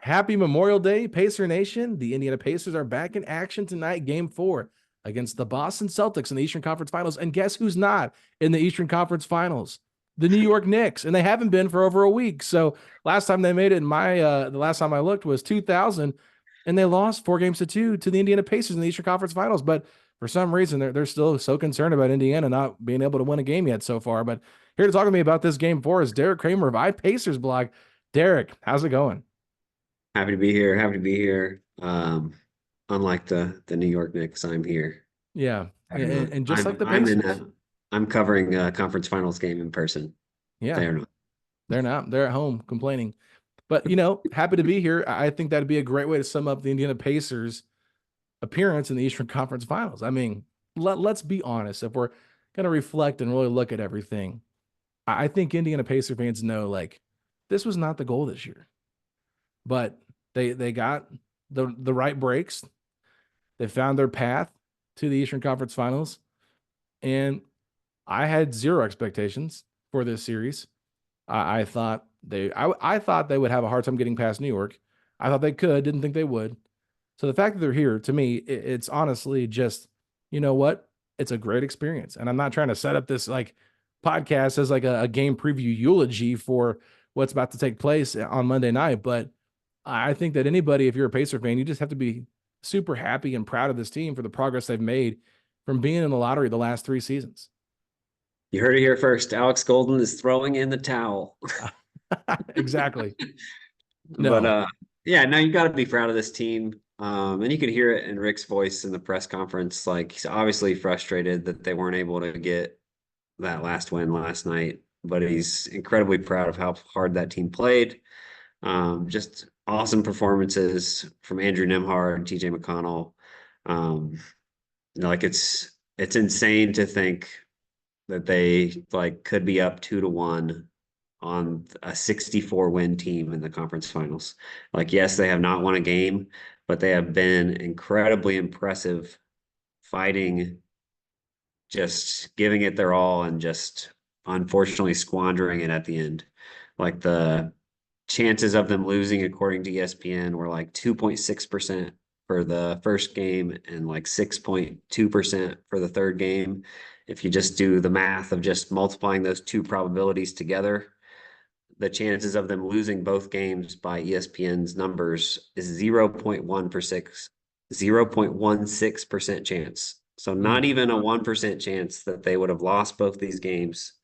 Happy Memorial Day, Pacer Nation. The Indiana Pacers are back in action tonight, game 4 against the Boston Celtics in the Eastern Conference Finals. And guess who's not in the Eastern Conference Finals? The New York Knicks, and they haven't been for over a week. So last time they made it in the last time I looked was 2000, and they lost 4-2 to the Indiana Pacers in the Eastern Conference Finals. But for some reason, they're still so concerned about Indiana not being able to win a game yet so far. But here to talk to me about this game 4 is Derek Kramer of iPacers blog. Derek, how's it going? Happy to be here. Happy to be here. Unlike the New York Knicks, I'm here. Yeah, They're not. and just like I'm the I'm in Pacers. a I'm covering a conference finals game in person. Yeah, They are not. they're not. They're at home complaining. But happy to be here. I think that'd be a great way to sum up the Indiana Pacers' appearance in the Eastern Conference Finals. I mean, let's be honest. If we're gonna reflect and really look at everything, I think Indiana Pacer fans know like this was not the goal this year, but they got the right breaks. They found their path to the Eastern Conference Finals, and I had zero expectations for this series. I thought I thought they would have a hard time getting past New York. I thought they could, didn't think they would. So the fact that they're here, to me, it's honestly just, you know what? It's a great experience. And I'm not trying to set up this like podcast as like a game preview eulogy for what's about to take place on Monday night. But I think that anybody, if you're a Pacer fan, you just have to be super happy and proud of this team for the progress they've made from being in the lottery the last 3 seasons. You heard it here first. Alex Golden is throwing in the towel. Exactly. But No. yeah, no, you got to be proud of this team. And you could hear it in Rick's voice in the press conference. Like he's obviously frustrated that they weren't able to get that last win last night, but he's incredibly proud of how hard that team played. Just awesome performances from Andrew Nemhard and TJ McConnell. Um, like it's insane to think that they like could be up 2-1 on a 64 win team in the conference finals. Like, yes, they have not won a game, but they have been incredibly impressive fighting, just giving it their all and just unfortunately squandering it at the end. Like the chances of them losing, according to ESPN, were like 2.6% for the first game and like 6.2% for the third game. If you just do the math of just multiplying those two probabilities together, the chances of them losing both games by ESPN's numbers is 0.16% chance. So not Mm. even a 1% chance that they would have lost both these games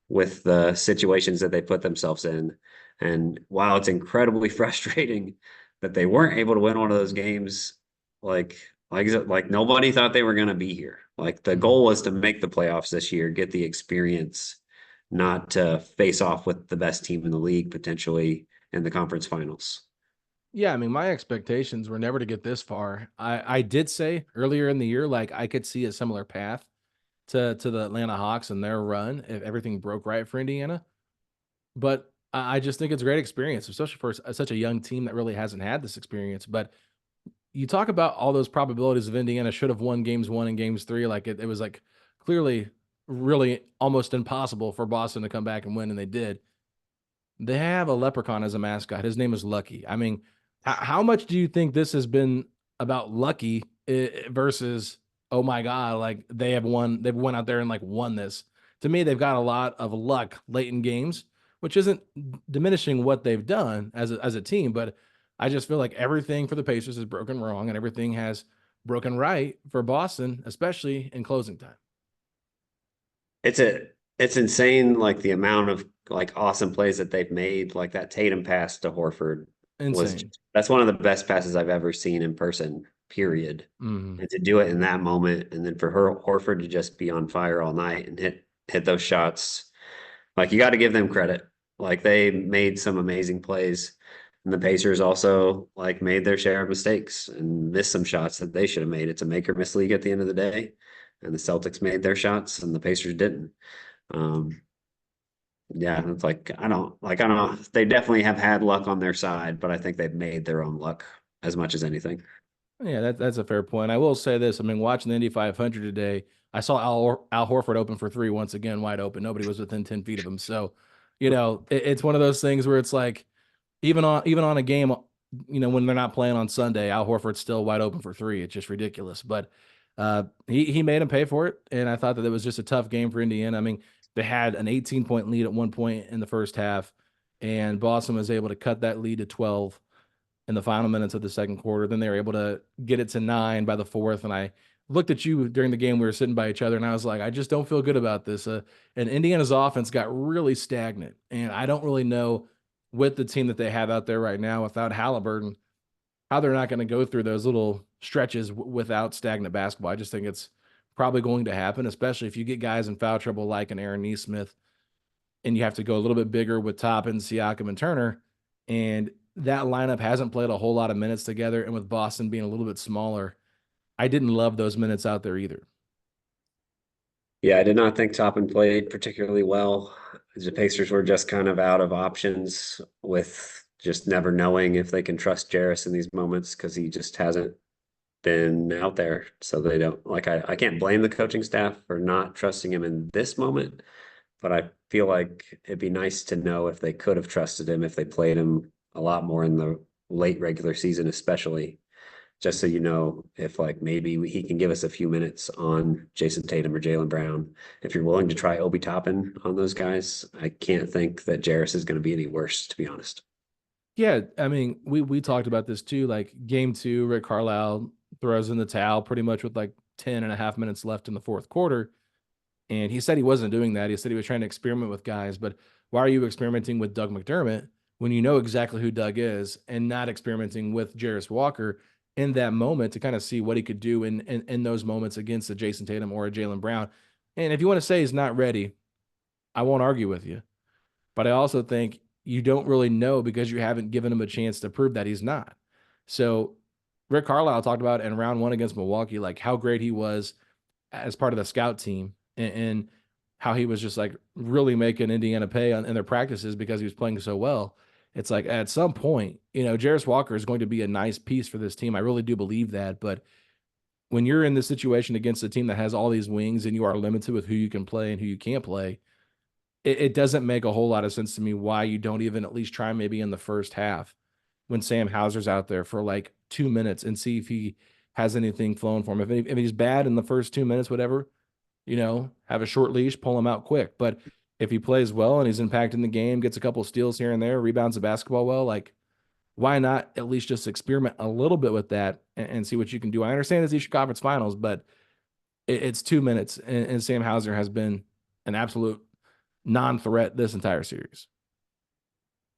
with the situations that they put themselves in. And while it's incredibly frustrating that they weren't able to win one of those games, like like nobody thought they were going to be here. Like the Mhm. goal was to make the playoffs this year, get the experience, not to face off with the best team in the league potentially in the conference finals. Yeah, I mean, my expectations were never to get this far. I did say earlier in the year, like I could see a similar path to the Atlanta Hawks and their run if everything broke right for Indiana. But I just think it's a great experience, especially for such a young team that really hasn't had this experience. But you talk about all those probabilities of Indiana should have won games 1 and games 3. Like it was like clearly really almost impossible for Boston to come back and win, and they did. They have a leprechaun as a mascot. His name is Lucky. I mean, how much do you think this has been about Lucky versus, oh my God, like they have won, they've went out there and like won this? To me, they've got a lot of luck late in games, which isn't diminishing what they've done as a team, but I just feel like everything for the Pacers is broken wrong and everything has broken right for Boston, especially in closing time. It's insane like the amount of like awesome plays that they've made. Like that Tatum pass to Horford was Insane. that's one of the best passes I've ever seen in person, period. Mhm. And to do it in that moment and then for her Horford to just be on fire all night and hit those shots. Like you got to give them credit. Like they made some amazing plays. And the Pacers also like made their share of mistakes and missed some shots that they should have made. It's a make or miss league at the end of the day. And the Celtics made their shots and the Pacers didn't. Um, yeah, it's like I don't know. They definitely have had luck on their side, but I think they've made their own luck as much as anything. Yeah, that's a fair point. I will say this. I mean, watching the Indy 500 today, I saw Al Horford open for three once again, wide open. Nobody was within 10 feet of him. So, it's one of those things where it's like Even on a game, when they're not playing on Sunday, Al Horford's still wide open for three. It's just ridiculous. But he made him pay for it, and I thought that it was just a tough game for Indiana. I mean, they had an 18-point lead at one point in the first half, and Boston was able to cut that lead to 12 in the final minutes of the second quarter. Then they were able to get it to 9 by the fourth. And I looked at you during the game. We were sitting by each other, and I was like, I just don't feel good about this. And Indiana's offense got really stagnant. And I don't really know, with the team that they have out there right now without Haliburton, how they're not going to go through those little stretches without stagnant basketball. I just think it's probably going to happen, especially if you get guys in foul trouble like an Aaron Nesmith, and you have to go a little bit bigger with Toppin, Siakam, and Turner. And that lineup hasn't played a whole lot of minutes together. And with Boston being a little bit smaller, I didn't love those minutes out there either. Yeah, I did not think Toppin played particularly well. The Pacers were just kind of out of options with just never knowing if they can trust Jarris in these moments because he just hasn't been out there. So they don't like I can't blame the coaching staff for not trusting him in this moment, but I feel like it'd be nice to know if they could have trusted him if they played him a lot more in the late regular season, especially just so you know if like maybe he can give us a few minutes on Jason Tatum or Jaylen Brown. If you're willing to try Obi Toppin on those guys, I can't think that Jarris is going to be any worse, to be honest. Yeah, I mean, we talked about this too. Like game two, Rick Carlisle throws in the towel pretty much with like 10 and a half minutes left in the fourth quarter. And he said he wasn't doing that. He said he was trying to experiment with guys. But why are you experimenting with Doug McDermott when you know exactly who Doug is, and not experimenting with Jarris Walker in that moment to kind of see what he could do in those moments against a Jason Tatum or a Jaylen Brown? And if you want to say he's not ready, I won't argue with you. But I also think you don't really know because you haven't given him a chance to prove that he's not. So Rick Carlisle talked about in round one against Milwaukee, like how great he was as part of the scout team, and how he was just like really making Indiana pay in their practices because he was playing so well. It's like at some point, Jarris Walker is going to be a nice piece for this team. I really do believe that. But when you're in this situation against a team that has all these wings and you are limited with who you can play and who you can't play, it doesn't make a whole lot of sense to me why you don't even at least try maybe in the first half when Sam Hauser's out there for like 2 minutes and see if he has anything flowing for him. If he's bad in the first 2 minutes, whatever, have a short leash, pull him out quick. But if he plays well and he's impacting the game, gets a couple of steals here and there, rebounds the basketball well, like why not at least just experiment a little bit with that and see what you can do? I understand it's Eastern Conference Finals, but it's 2 minutes, and Sam Hauser has been an absolute non-threat this entire series.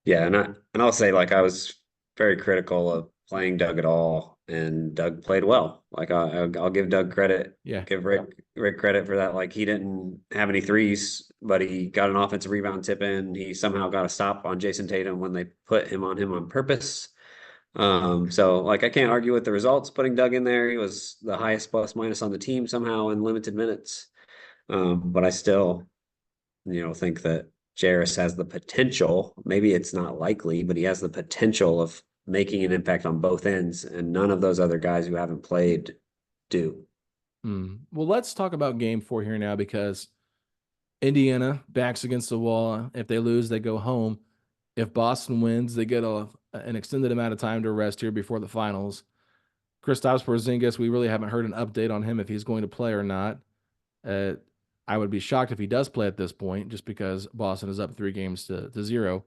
Yeah, and I'll say like I was very critical of playing Doug at all, and Doug played well. Like I'll give Doug credit, Yeah. give Rick credit for that. Like he didn't have any threes, but he got an offensive rebound tip in. He somehow got a stop on Jason Tatum when they put him on purpose. So like I can't argue with the results. Putting Doug in there, he was the highest plus minus on the team somehow in limited minutes. But I still think that Jarris has the potential. Maybe it's not likely, but he has the potential of making an impact on both ends, and none of those other guys who haven't played do. Well, let's talk about game four here now, because Indiana backs against the wall. If they lose, they go home. If Boston wins, they get an extended amount of time to rest here before the finals. Kristaps Porzingis, we really haven't heard an update on him if he's going to play or not. Uh, I would be shocked if he does play at this point, just because Boston is up 3 games to 0.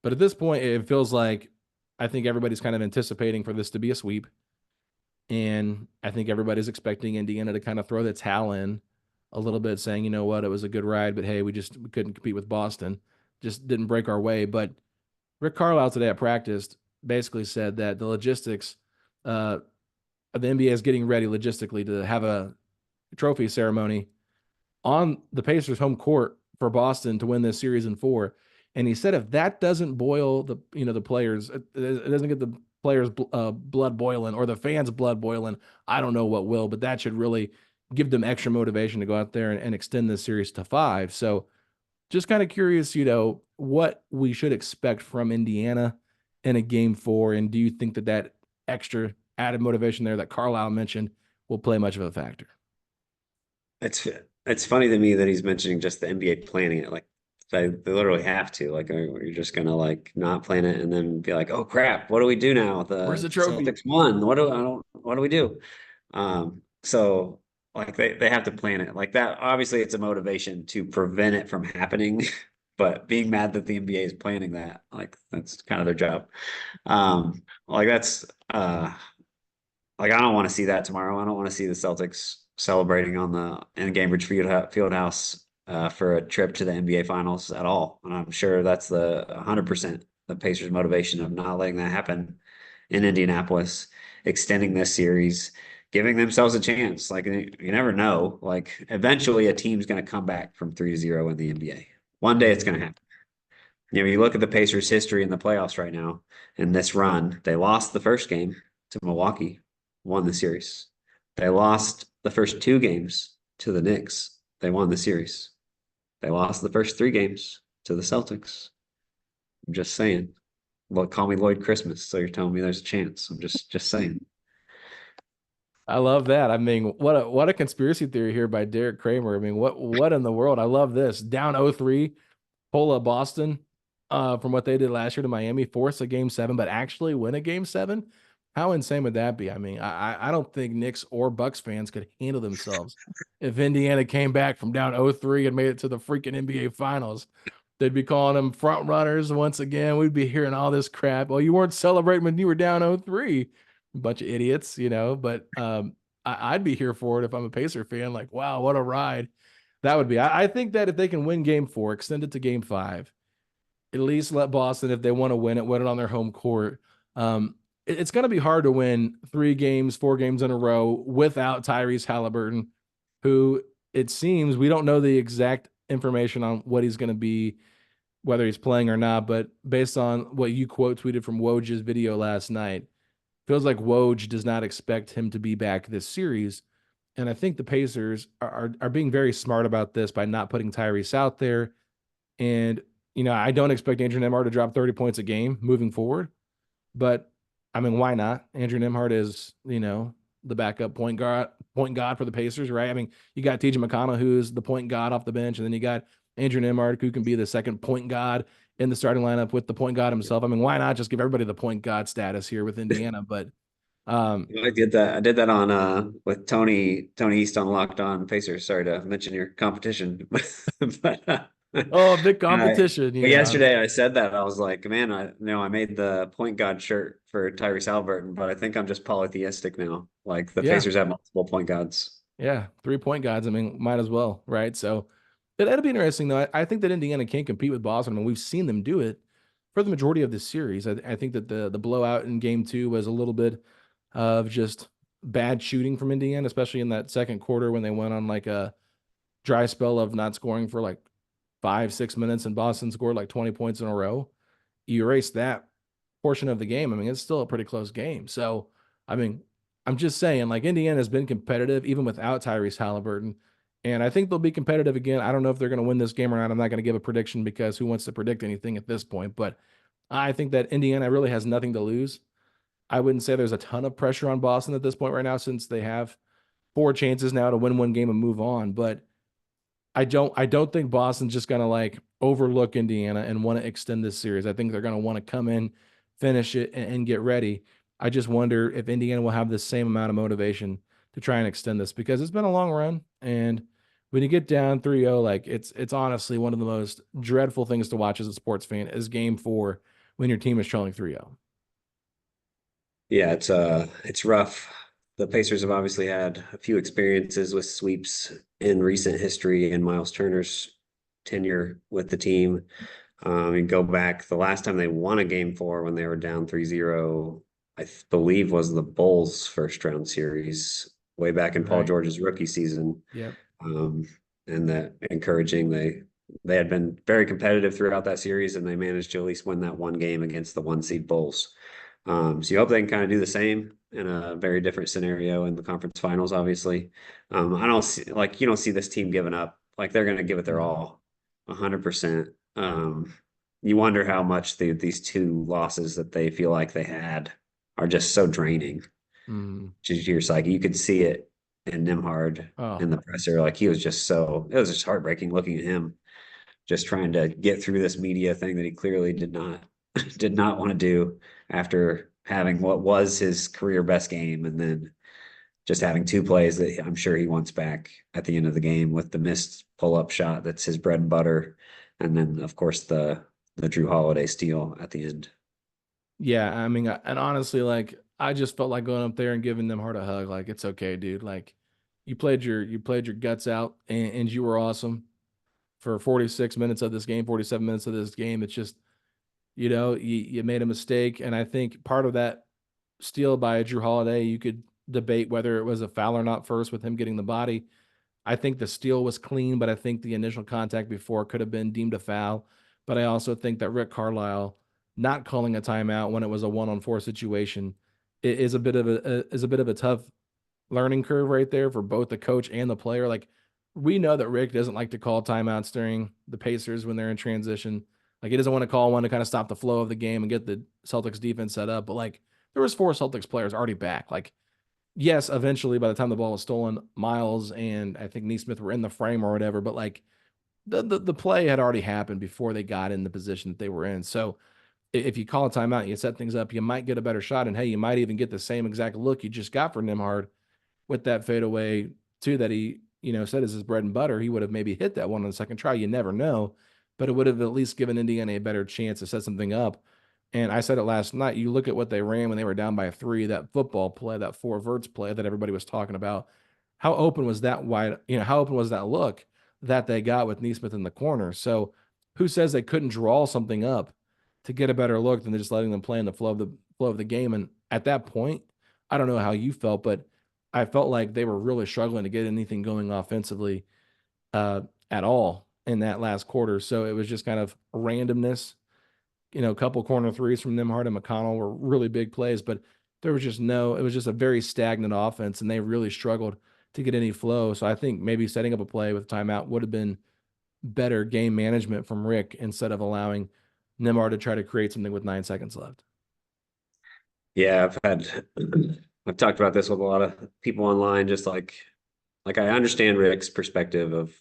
But at this point, it feels like I think everybody's kind of anticipating for this to be a sweep. And I think everybody's expecting Indiana to kind of throw the towel in a little bit, saying, you know what, it was a good ride, but hey, we couldn't compete with Boston. Just didn't break our way. But Rick Carlisle today at practice basically said that the logistics of the NBA is getting ready logistically to have a trophy ceremony on the Pacers' home court for Boston to win this series in 4. And he said if that doesn't boil the players, it doesn't get the players' blood boiling or the fans' blood boiling, I don't know what will. But that should really give them extra motivation to go out there and extend this series to 5. So just kind of curious, what we should expect from Indiana in a game 4. And do you think that extra added motivation there that Carlisle mentioned will play much of a factor? It's funny to me that he's mentioning just the NBA planning it. Like They literally have to. Like, you're just gonna like not plan it and then be like, oh crap, what do we do now? Where's The the trophy? Celtics won. What do we do? So like they have to plan it like that. Obviously, it's a motivation to prevent it from happening, but being mad that the NBA is planning that, like that's kind of their job. Like that's like I don't want to see that tomorrow. I don't want to see the Celtics celebrating on the in Gainbridge Fieldhouse for a trip to the NBA Finals at all. And I'm sure that's the 100% the Pacers' motivation of not letting that happen in Indianapolis, extending this series, giving themselves a chance. Like you never know. Like eventually, a team's going to come back from 3-0 in the NBA. One day, it's going to happen. You look at the Pacers' history in the playoffs right now, in this run, they lost the first game to Milwaukee, won the series. They lost the first 2 games to the Knicks. They won the series. They lost the first 3 games to the Celtics. I'm just saying. Well, call me Lloyd Christmas. So you're telling me there's a chance. I'm just saying. I love that. I mean, what a conspiracy theory here by Derek Kramer. I mean, what in the world? I love this. Down 0-3, pull up Boston from what they did last year to Miami, force a game 7, but actually win a game 7. How insane would that be? I mean, I don't think Knicks or Bucks fans could handle themselves if Indiana came back from down 0-3 and made it to the freaking NBA Finals. They'd be calling them front runners once again. We'd be hearing all this crap. Oh, you weren't celebrating when you were down 0-3. Bunch of idiots, But I'd be here for it if I'm a Pacer fan. Like, wow, what a ride that would be. I think that if they can win game 4, extend it to game 5, at least let Boston, if they want to win it on their home court. It's going to be hard to win 3 games, 4 games in a row without Tyrese Haliburton, who it seems we don't know the exact information on what he's going to be, whether he's playing or not. But based on what you quote tweeted from Woj's video last night, feels like Woj does not expect him to be back this series. And I think the Pacers are being very smart about this by not putting Tyrese out there. And, I don't expect Andrew Nembhard to drop 30 points a game moving forward. But, I mean, why not? Andrew Nembhard is, the backup point guard for the Pacers, right? I mean, you got TJ McConnell, who's the point guard off the bench, and then you got Andrew Nembhard, who can be the second point guard in the starting lineup with the point guard himself. I mean, why not just give everybody the point guard status here with Indiana? But I did that. I did that on with Tony East on Locked On Pacers. Sorry to mention your competition, but oh, big competition. but Yeah. yesterday I said that I was like, man, I made the point guard shirt for Tyrese Haliburton, but I think I'm just polytheistic now. Like the Yeah. Pacers have multiple point guards. Yeah. 3-point guards. I mean, might as well. Right. So that'll be interesting, though. I think that Indiana can compete with Boston. I mean, we've seen them do it for the majority of this series. I think that the blowout in game 2 was a little bit of just bad shooting from Indiana, especially in that second quarter when they went on like a dry spell of not scoring for like 5-6 minutes and Boston scored like 20 points in a row. You erase that portion of the game. I mean, it's still a pretty close game. So, I mean, I'm just saying, like, Indiana has been competitive even without Tyrese Haliburton. And I think they'll be competitive again. I don't know if they're going to win this game or not. I'm not going to give a prediction because who wants to predict anything at this point? But I think that Indiana really has nothing to lose. I wouldn't say there's a ton of pressure on Boston at this point right now since they have 4 chances now to win one game and move on. But I don't think Boston's just gonna like overlook Indiana and want to extend this series. I think they're gonna want to come in, finish it, and get ready. I just wonder if Indiana will have the same amount of motivation to try and extend this because it's been a long run. And when you get down 3-0, like it's honestly one of the most dreadful things to watch as a sports fan is game 4 when your team is trailing 3-0. Yeah, it's rough. The Pacers have obviously had a few experiences with sweeps in recent history in Miles Turner's tenure with the team. And go back, the last time they won a game 4 when they were down 3-0, I believe was the Bulls first round series way back in Paul Right. George's rookie season. Yep. And that encouraging, they had been very competitive throughout that series and they managed to at least win that one game against the 1 seed Bulls. So you hope they can kind of do the same in a very different scenario in the conference finals, obviously. I don't see you don't see this team giving up. Like they're going to give it their No. all 100%. You wonder how much these 2 losses that they feel like they had are just so draining Mm. to your psyche. You could see it in Nembhard Oh, in the presser. Like it was just heartbreaking looking at him just trying to get through this media thing that he clearly did not did not want to do after having what was his career best game, and then just having two plays that I'm sure he wants back at the end of the game with the missed pull-up shot that's his bread and butter, and then of course the Drew Holiday steal at the end. Yeah, I mean, and honestly, like I just felt like going up there and giving them hard a hug. Like it's okay, dude. Like you played your guts out, and you were awesome for 46 minutes of this game, 47 minutes of this game. It's just you made a mistake, and I think part of that steal by Drew Holiday, you could debate whether it was a foul or not first with him getting the body. I think the steal was clean, but I think the initial contact before could have been deemed a foul. But I also think that Rick Carlisle not calling a timeout when it was a 1-on-4 situation is a bit of a tough learning curve right there for both the coach and the player. Like we know that Rick doesn't like to call timeouts during the Pacers when they're in transition. Like he doesn't want to call one to kind of stop the flow of the game and get the Celtics defense set up. But like there was four Celtics players already back. Like yes, eventually by the time the ball was stolen, Miles and I think Neesmith were in the frame or whatever. But like the play had already happened before they got in the position that they were in. So if you call a timeout, you set things up, you might get a better shot. And hey, you might even get the same exact look you just got for Nimhard with that fadeaway too that he, said is his bread and butter. He would have maybe hit that one on the second try. You never know, but it would have at least given Indiana a better chance to set something up. And I said it last night. You look at what they ran when they were down by 3, that football play, that four verts play that everybody was talking about. How open was that wide? How open was that look that they got with Neesmith in the corner? So who says they couldn't draw something up to get a better look than just letting them play in the flow of the game? And at that point, I don't know how you felt, but I felt like they were really struggling to get anything going offensively at all in that last quarter. So it was just kind of randomness. A couple corner threes from Nimhard and McConnell were really big plays, but there was just it was just a very stagnant offense, and they really struggled to get any flow. So I think maybe setting up a play with timeout would have been better game management from Rick instead of allowing Nimhard to try to create something with 9 seconds left. Yeah, I've talked about this with a lot of people online, just like I understand Rick's perspective of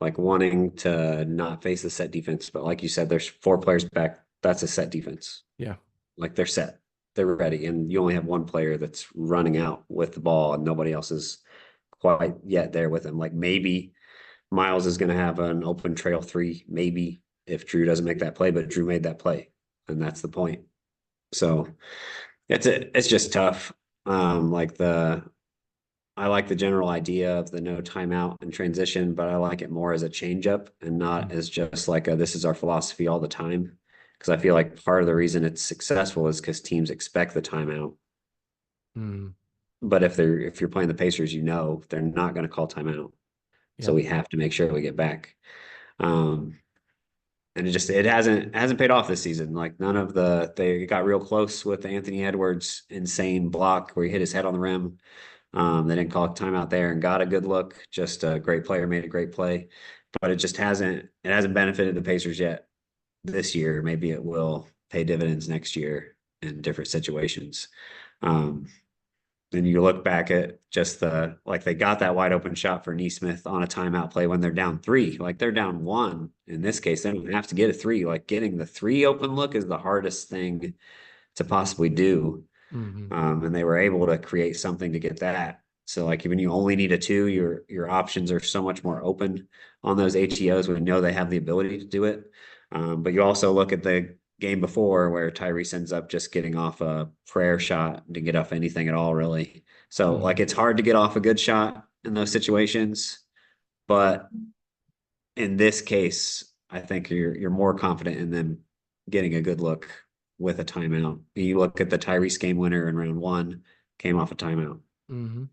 like wanting to not face the set defense, but like you said, there's four players back. That's a set defense. Yeah. Like they're set, they're ready, and you only have one player that's running out with the ball, and nobody else is quite yet there with him. Like maybe Miles is going to have an open trail three, maybe if Drew doesn't make that play, but Drew made that play, and that's the point. So it's just tough. Like I like the general idea of the no timeout and transition, but I like it more as a changeup and not as just like this is our philosophy all the time. Because I feel like part of the reason it's successful is because teams expect the timeout. Mm, But if you're playing the Pacers, they're not going to call timeout. So yeah. we have to make sure we get back. Um, and it hasn't paid off this season. Like they got real close with Anthony Edwards' insane block where he hit his head on the rim. They didn't call a timeout there and got a good look. Just a great player made a great play, but it hasn't benefited the Pacers yet this year. Maybe it will pay dividends next year in different situations. Um, then you look back at just they got that wide open shot for Neesmith on a timeout play when they're down 3, like they're down 1. In this case, they don't have to get a 3. Like getting the 3 open look is the hardest thing to possibly do. Hmm. And they were able to create something to get that. So like when you only need a 2, your options are so much more open on those HEOs. We know they have the ability to do it. But you also look at the game before where Tyrese ends up just getting off a prayer shot to get off anything at all, really. So like Hmm. it's hard to get off a good shot in those situations. But in this case, I think you're more confident in them getting a good look with a timeout. You look at the Tyrese game winner in round 1, came off a timeout. Hmm.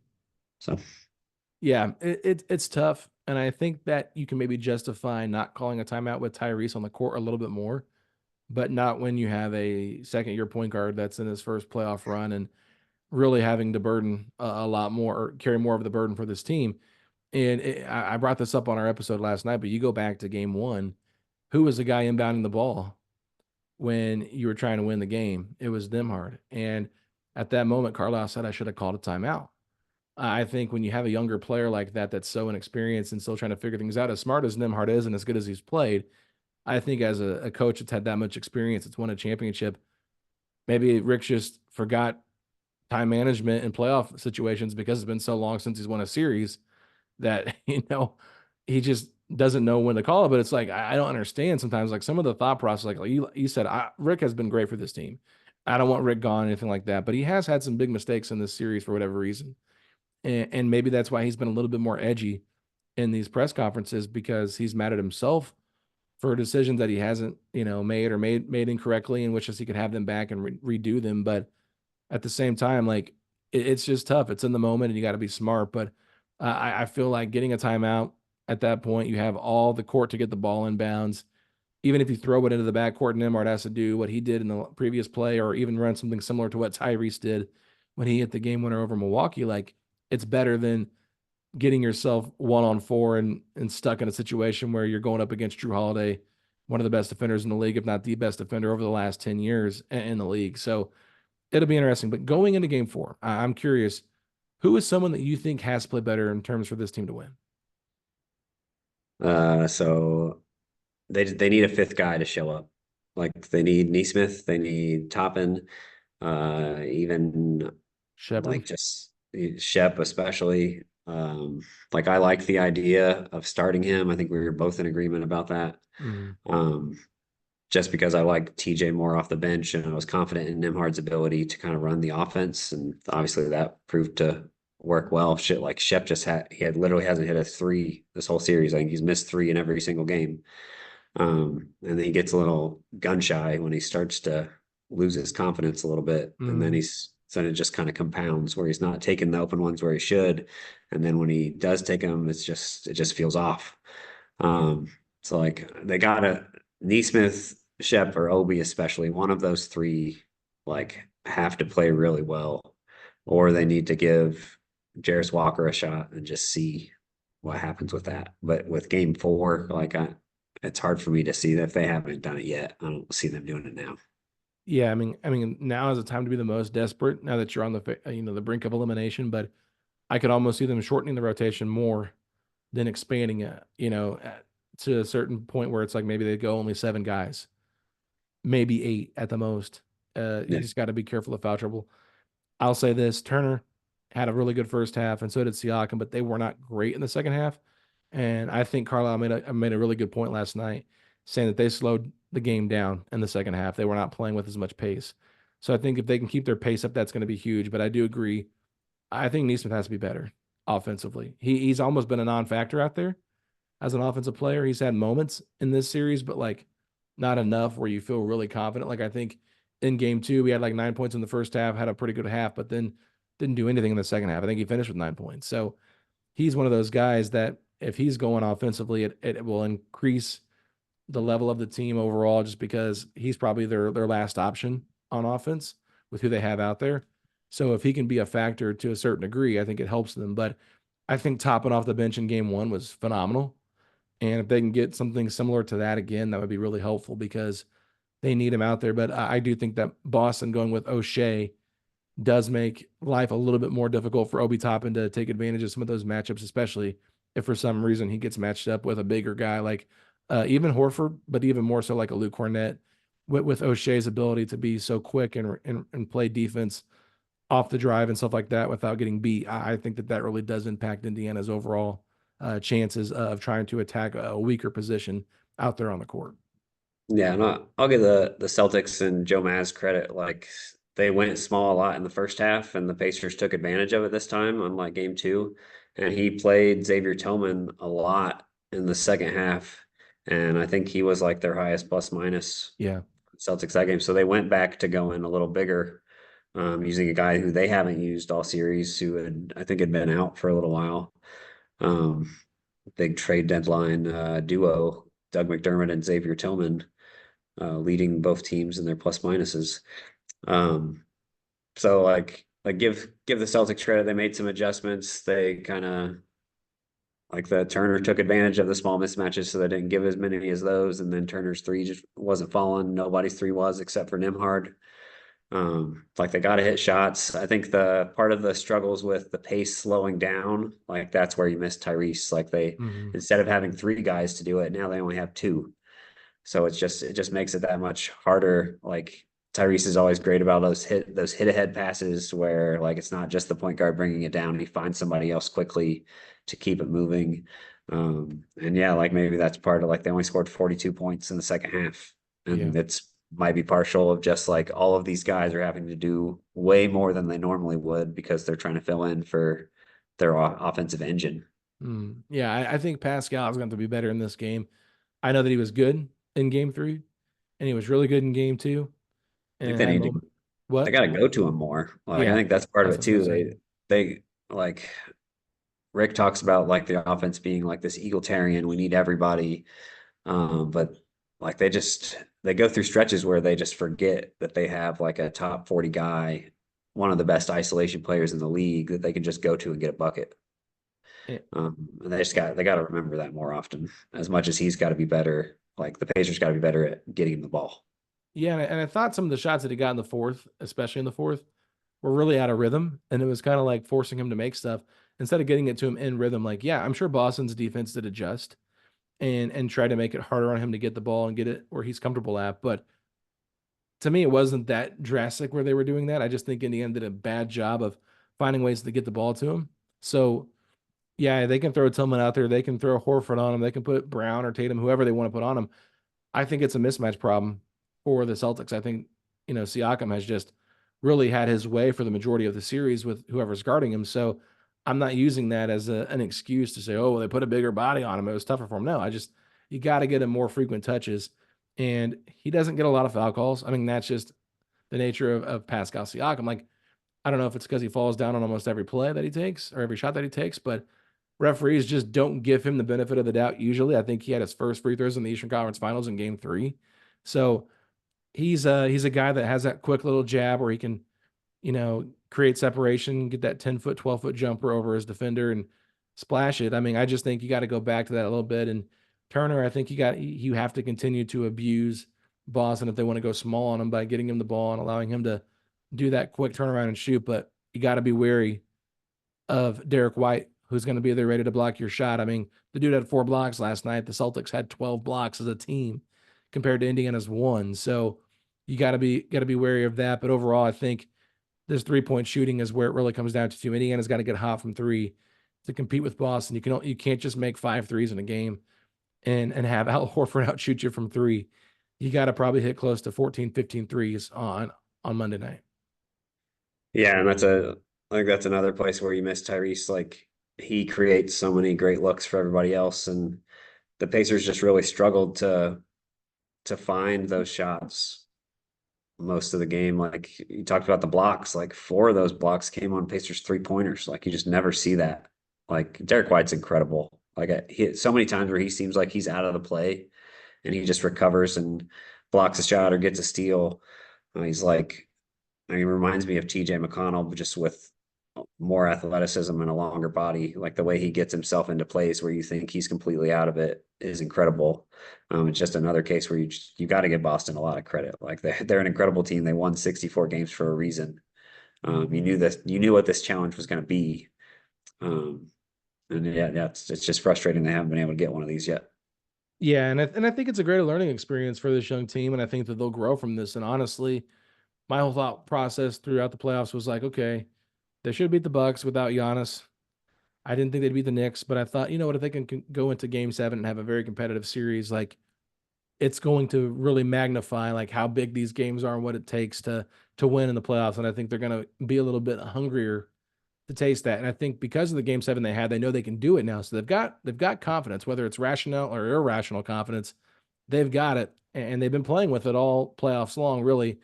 So Yeah, it's tough, and I think that you can maybe justify not calling a timeout with Tyrese on the court a little bit more, but not when you have a second-year point guard that's in his first playoff run and really having to burden a lot more or carry more of the burden for this team. And I brought this up on our episode last night, but you go back to game 1, who was the guy inbounding the ball when you were trying to win the game? It was Nimhard, and at that moment, Carlisle said, "I should have called a timeout." I think when you have a younger player like that that's so inexperienced and still trying to figure things out, as smart as Nimhard is and as good as he's played, I think as a coach that's had that much experience, it's won a championship. Maybe Rick just forgot time management in playoff situations because it's been so long since he's won a series that he just doesn't know when to call it. But it's like I don't understand sometimes, like some of the thought process, like you said, Rick has been great for this team. I don't want Rick gone, anything like that, but he has had some big mistakes in this series for whatever reason, and maybe that's why he's been a little bit more edgy in these press conferences because he's mad at himself for decisions that he hasn't made or made incorrectly and wishes he could have them back and redo them. But at the same time, like it's just tough. It's in the moment and you got to be smart. But I feel like getting a timeout at that point, you have all the court to get the ball in bounds. Even if you throw it into the backcourt, Nembhard has to do what he did in the previous play, or even run something similar to what Tyrese did when he hit the game winner over Milwaukee. Like it's better than getting yourself 1-on-4 and stuck in a situation where you're going up against Drew Holiday, one of the best defenders in the league, if not the best defender over the last 10 years in the league. So it'll be interesting. But going into game 4, I'm curious, who is someone that you think has to play better in terms for this team to win? So they need a fifth guy to show up. Like they need Neesmith, they need Toppin, even Shepard. like just Shep especially. Like I like the idea of starting him. I think we were both in agreement about that. Mm. Um, just because I like TJ more off the bench and I was confident in Nimhard's ability to kind of run the offense. And obviously that proved to work well. Shit, like Shep he had literally hasn't hit a three this whole series. I think he's missed three in every single game. And then he gets a little gun shy when he starts to lose his confidence a little bit. And then Mm. then it just kind of compounds where he's not taking the open ones where he should. And then when he does take them, it just feels off. Um, so like they gotta Neesmith, Shep, or Obi, especially one of those three, like have to play really well, or they need to give Jarris Walker a shot and just see what happens with that. But with game 4, it's hard for me to see that if they haven't done it yet. I don't see them doing it now. Yeah, I mean, now is the time to be the most desperate. Now that you're on the brink of elimination, but I could almost see them shortening the rotation more than expanding it. To a certain point where it's like maybe they go only 7 guys, maybe 8 at the most. You Yeah. just got to be careful of foul trouble. I'll say this: Turner had a really good first half, and so did Siakam, but they were not great in the second half. And I think Carlisle made a really good point last night, saying that they slowed the game down in the second half. They were not playing with as much pace. So I think if they can keep their pace up, that's going to be huge. But I do agree. I think Neesmith has to be better offensively. He's almost been a non-factor out there as an offensive player. He's had moments in this series, but like not enough where you feel really confident. Like I think in game 2, we had like 9 points in the first half, had a pretty good half, but then didn't do anything in the second half. I think he finished with 9 points. So he's one of those guys that if he's going offensively, it will increase the level of the team overall just because he's probably their last option on offense with who they have out there. So if he can be a factor to a certain degree, I think it helps them. But I think topping off the bench in game 1 was phenomenal. And if they can get something similar to that again, that would be really helpful because they need him out there. But I do think that Boston going with O'Shea does make life a little bit more difficult for Obi Toppin to take advantage of some of those matchups, especially if for some reason he gets matched up with a bigger guy like even Horford, but even more so like a Luke Cornett with O'Shea's ability to be so quick and play defense off the drive and stuff like that without getting beat. I think that really does impact Indiana's overall chances of trying to attack a weaker position out there on the court. Yeah, and I'll give the Celtics and Joe Maz credit. Like they went small a lot in the first half, and the Pacers took advantage of it this time, unlike game 2. And he played Xavier Tillman a lot in the second half, and I think he was like their highest plus minus Yeah. Celtics that game. So they went back to going a little bigger, using a guy who they haven't used all series, who I think had been out for a little while. Um, Big trade deadline duo, Doug McDermott and Xavier Tillman, leading both teams in their plus minuses. Um, so give the Celtics credit. They made some adjustments. They kind of like the Turner took advantage of the small mismatches, so they didn't give as many as those. And then Turner's three just wasn't falling. Nobody's three was except for Nimhard. Like they got to hit shots. I think the part of the struggles with the pace slowing down, like that's where you miss Tyrese. Like they Hmm. instead of having three guys to do it, now they only have two. So it just makes it that much harder. Like Tyrese is always great about those hit ahead passes where like it's not just the point guard bringing it down. He finds somebody else quickly to keep it moving. And yeah, like maybe that's part of like they only scored 42 points in the second half. Yeah. And it's might be partial of just like all of these guys are having to do way more than they normally would because they're trying to fill in for their offensive engine. Yeah, I think Pascal is going to be better in this game. I know that he was good in game 3, and he was really good in game 2, I think and they had need to moment. they What? got to go to him more. Like I Yeah, think that's part of that's it what I was too. gonna say. They like Rick talks about like the offense being like this egalitarian. We need everybody, but like they go through stretches where they just forget that they have like a top 40 guy, one of the best isolation players in the league that they can just go to and get a bucket. Eh, And they got to remember that more often. As much as he's got to be better, like the Pacers got to be better at getting him the ball. Yeah, and I thought some of the shots that he got in the fourth, especially in the fourth, were really out of rhythm, and it was kind of like forcing him to make stuff instead of getting it to him in rhythm. Like, yeah, I'm sure Boston's defense did adjust and try to make it harder on him to get the ball and get it where he's comfortable at, but to me, it wasn't that drastic where they were doing that. I just think Indiana did a bad job of finding ways to get the ball to him. So yeah, they can throw Tillman out there. They can throw Horford on him. They can put Brown or Tatum, whoever they want to put on him. I think it's a mismatch problem for the Celtics. I think, Siakam has just really had his way for the majority of the series with whoever's guarding him. So I'm not using that as an excuse to say, oh, well, they put a bigger body on him. It was tougher for him. No, you got to get him more frequent touches. And he doesn't get a lot of foul calls. I mean, that's just the nature of Pascal Siakam. Like, I don't know if it's because he falls down on almost every play that he takes or every shot that he takes, but referees just don't give him the benefit of the doubt usually. I think he had his first free throws in the Eastern Conference Finals in game 3. So he's a guy that has that quick little jab where he can, create separation, get that 10-foot, 12-foot jumper over his defender and splash it. I mean, I just think you got to go back to that a little bit. And Turner, I think you have to continue to abuse Boston if they want to go small on him by getting him the ball and allowing him to do that quick turnaround and shoot. But you got to be wary of Derek White, who's going to be there ready to block your shot. I mean, the dude had 4 blocks last night. The Celtics had 12 blocks as a team compared to Indiana's 1. So you got to be wary of that. But overall, I think this 3-point shooting is where it really comes down to. Indiana's got to get hot from 3 to compete with Boston. You can't just make 5 threes in a game and have Al Horford outshoot you from 3. You got to probably hit close to 14, 15 threes on Monday night. Yeah, and I think that's another place where you miss Tyrese. Like he creates so many great looks for everybody else, and the Pacers just really struggled to find those shots most of the game. Like you talked about the blocks, like 4 of those blocks came on Pacers 3-pointers. Like you just never see that. Like Derek White's incredible. Like he so many times where he seems like he's out of the play and he just recovers and blocks a shot or gets a steal. He's like, I mean, he reminds me of TJ McConnell, but just with more athleticism and a longer body. Like the way he gets himself into plays where you think he's completely out of it is incredible. It's just another case where you got to give Boston a lot of credit. Like they're an incredible team. They won 64 games for a reason. You knew what this challenge was going to be. Um, and yeah, it's just frustrating they haven't been able to get one of these yet. Yeah, and I think it's a great learning experience for this young team, and I think that they'll grow from this. And honestly, my whole thought process throughout the playoffs was like, okay, they should beat the Bucks without Giannis. I didn't think they'd beat the Knicks, but I thought, you know what, if they can go into Game 7 and have a very competitive series, like it's going to really magnify like how big these games are and what it takes to win in the playoffs. And I think they're going to be a little bit hungrier to taste that. And I think because of the Game 7 they had, they know they can do it now. So they've got confidence, whether it's rational or irrational confidence. They've got it, and they've been playing with it all playoffs long. Really,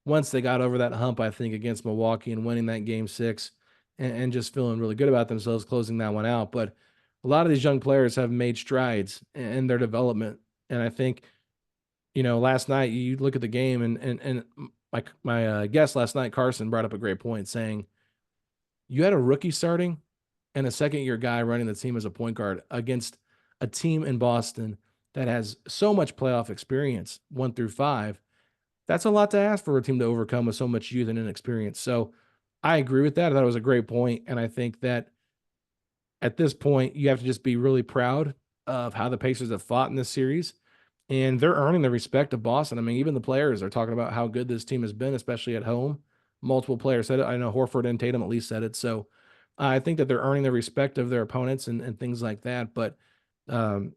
once they got over that hump, I think against Milwaukee and winning that Game 6, and just feeling really good about themselves closing that one out. But a lot of these young players have made strides in their development, and I think last night you look at the game, and my guest last night, Carson, brought up a great point, saying you had a rookie starting and a second year guy running the team as a point guard against a team in Boston that has so much playoff experience, 1 through 5. That's a lot to ask for a team to overcome with so much youth and inexperience. So I agree with that. I thought it was a great point, and I think that at this point you have to just be really proud of how the Pacers have fought in this series and they're earning the respect of Boston. I mean, even the players are talking about how good this team has been, especially at home. Multiple players said it. I know Horford and Tatum at least said it. So I think that they're earning the respect of their opponents and things like that. But um,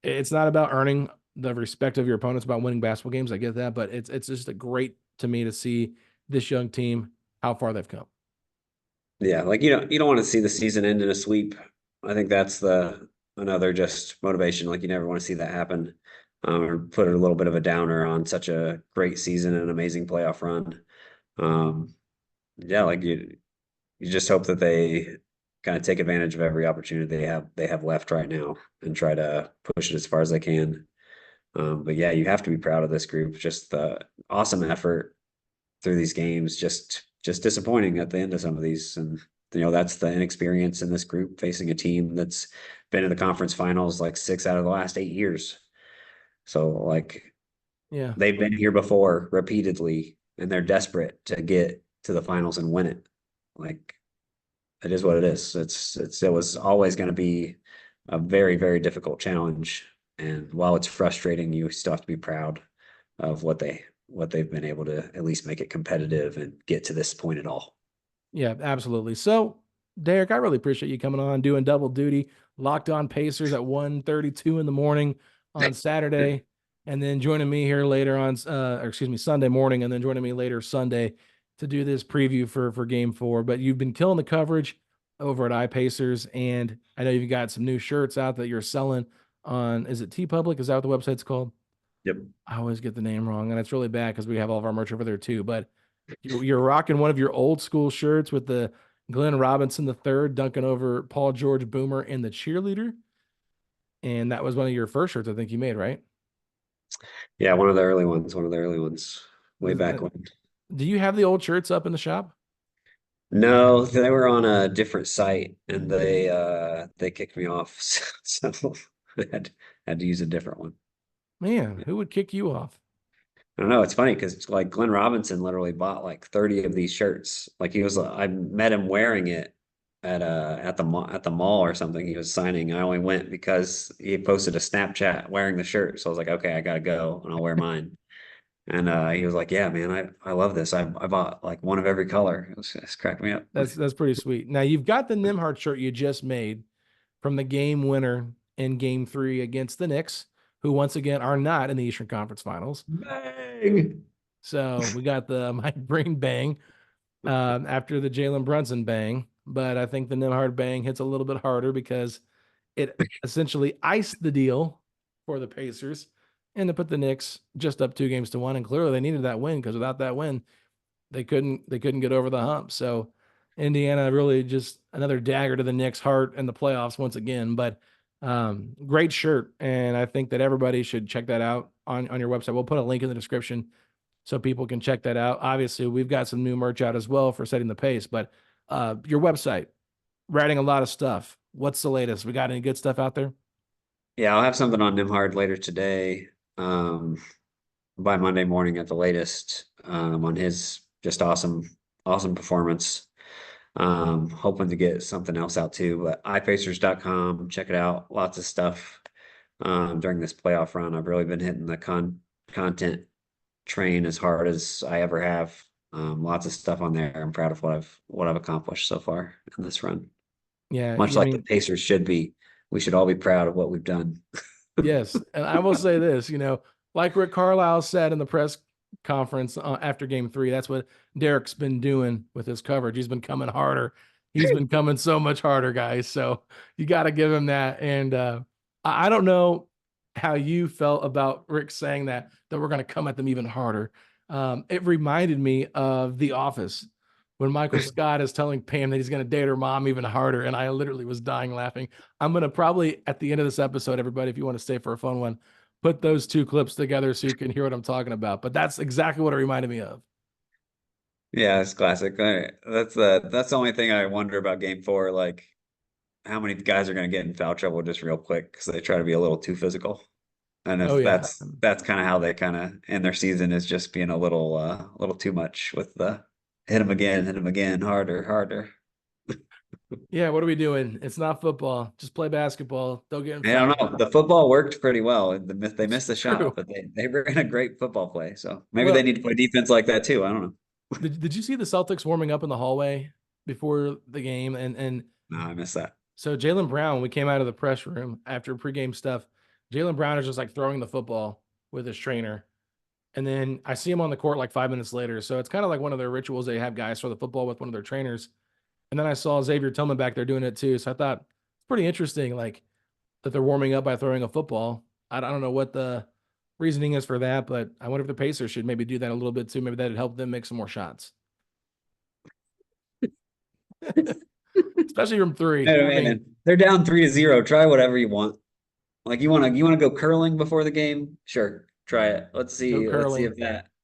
it's not about earning the respect of your opponents, about winning basketball games. I get that, but it's just a great to me to see this young team how far they've come. Yeah, like you don't want to see the season end in a sweep. I think that's the another just motivation. Like you never want to see that happen, or put a little bit of a downer on such a great season and an amazing playoff run. Um, yeah, like you just hope that they kind of take advantage of every opportunity they have left right now and try to push it as far as they can. But yeah, you have to be proud of this group. Just the awesome effort through these games. Just disappointing at the end of some of these, and that's the inexperience in this group facing a team that's been in the conference finals like 6 out of the last 8 years. So like Yeah. they've been here before repeatedly, and they're desperate to get to the finals and win it. Like it is what it is. It was always going to be a very, very difficult challenge. And while it's frustrating, you still have to be proud of what they've been able to at least make it competitive and get to this point at all. Yeah, absolutely. So, Derek, I really appreciate you coming on, doing double duty, locked on Pacers at 1:32 in the morning on Saturday, and then joining me here later on, or excuse me, Sunday morning, and then joining me later Sunday to do this preview for Game 4. But you've been killing the coverage over at iPacers, and I know you've got some new shirts out that you're selling on. Is it T Public? Is that what the website's called? Yep. I always get the name wrong, and it's really bad because we have all of our merch over there too. But you're rocking one of your old school shirts with the Glenn Robinson the third dunking over Paul George Boomer and the cheerleader, and that was one of your first shirts I think you made, right? Yeah, one of the early ones, way Is back that- when. Do you have the old shirts up in the shop? No, they were on a different site and they kicked me off. So I had to use a different one. Man, who would kick you off? I don't know. It's funny because like Glenn Robinson literally bought like 30 of these shirts. Like I met him wearing it at the mall or something. He was signing. I only went because he posted a Snapchat wearing the shirt. So I was like, okay, I gotta go and I'll wear mine. And he was like, yeah, man, I love this. I bought like one of every color. It's cracked me up. That's pretty sweet. Now you've got the Nimhard shirt you just made from the game winner in Game 3 against the Knicks, who once again are not in the Eastern Conference Finals. Bang. So we got the Mike Breen bang after the Jalen Brunson bang, but I think the Nimhard bang hits a little bit harder because it essentially iced the deal for the Pacers and to put the Knicks just up 2 games to 1. And clearly they needed that win because without that win, they couldn't get over the hump. So Indiana really just another dagger to the Knicks' heart in the playoffs once again. But great shirt, and I think that everybody should check that out on your website. We'll put a link in the description so people can check that out. Obviously, we've got some new merch out as well for setting the pace. But your website, writing a lot of stuff. What's the latest? We got any good stuff out there? Yeah, I'll have something on Nimhard later today. By Monday morning at the latest, on his just awesome performance. Hoping to get something else out too, but iPacers.com, check it out. Lots of stuff during this playoff run. I've really been hitting the content train as hard as I ever have. Lots of stuff on there. I'm proud of what I've accomplished so far in this run. Yeah, Much I like the mean, Pacers should be. We should all be proud of what we've done. yes, and I will say this, like Rick Carlisle said in the press conference after Game 3, that's what Derek's been doing with his coverage. He's been coming harder. He's been coming so much harder, guys. So you got to give him that. And I don't know how you felt about Rick saying that we're going to come at them even harder. It reminded me of The Office when Michael Scott is telling Pam that he's going to date her mom even harder, and I literally was dying laughing. I'm going to probably, at the end of this episode, everybody, if you want to stay for a fun one, put those two clips together so you can hear what I'm talking about. But that's exactly what it reminded me of. Yeah, it's classic. That's the only thing I wonder about game four. Like, how many guys are going to get in foul trouble just real quick because they try to be a little too physical. And Oh if yeah. that's kind of how they kind of end their season, is just being a little too much with the hit him again, harder, harder. Yeah, what are we doing? It's not football. Just play basketball. Don't get in I don't fights. know. The football worked pretty well. They It's missed the shot, true. but they ran a great football play. So maybe they Well, need to play defense like that too. I don't know. did you see the Celtics warming up in the hallway before the game? And No, I missed that. so Jaylen Brown, we came out of the press room after pregame stuff. Jaylen Brown is just like throwing the football with his trainer. And then I see him on the court like 5 minutes later. So it's kind of like one of their rituals. They have guys throw the football with one of their trainers. And then I saw Xavier Tillman back there doing it too. So I thought it's pretty interesting, like that they're warming up by throwing a football. I don't know what the reasoning is for that, but I wonder if the Pacers should maybe do that a little bit too. Maybe that'd help them make some more shots, especially from three. Hey, I mean, man, they're down 3-0. Try whatever you want. Like you wanna go curling before the game? Sure, try it. Let's go see. curling.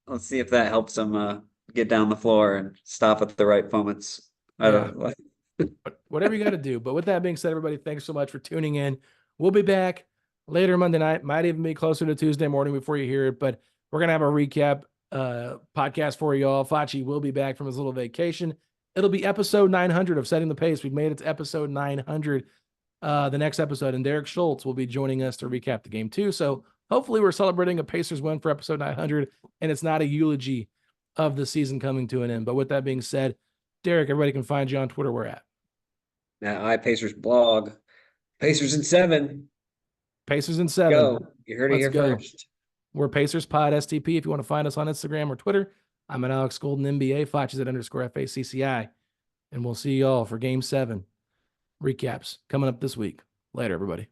Let's see if that helps them get down the floor and stop at the right moments. I Yeah, don't know. whatever you got to do. But with that being said, everybody, thanks so much for tuning in. We'll be back later Monday night. Might even be closer to Tuesday morning before you hear it. But we're gonna have a recap podcast for y'all. Fachi will be back from his little vacation. It'll be episode 900 of Setting the Pace. We've made it to episode 900. The next episode, and Derek Schultz will be joining us to recap the game too. So hopefully, we're celebrating a Pacers win for episode 900, and it's not a eulogy of the season coming to an end. But with that being said, Derek, everybody can find you on Twitter. Where at? That iPacers blog. Pacers in 7. Pacers in 7. Go. You heard it Let's here go. first. We're Pacers Pod STP. If you want to find us on Instagram or Twitter, I'm at Alex Golden NBA. Foch is at _FACCI. And we'll see y'all for game 7 recaps coming up this week. Later, everybody.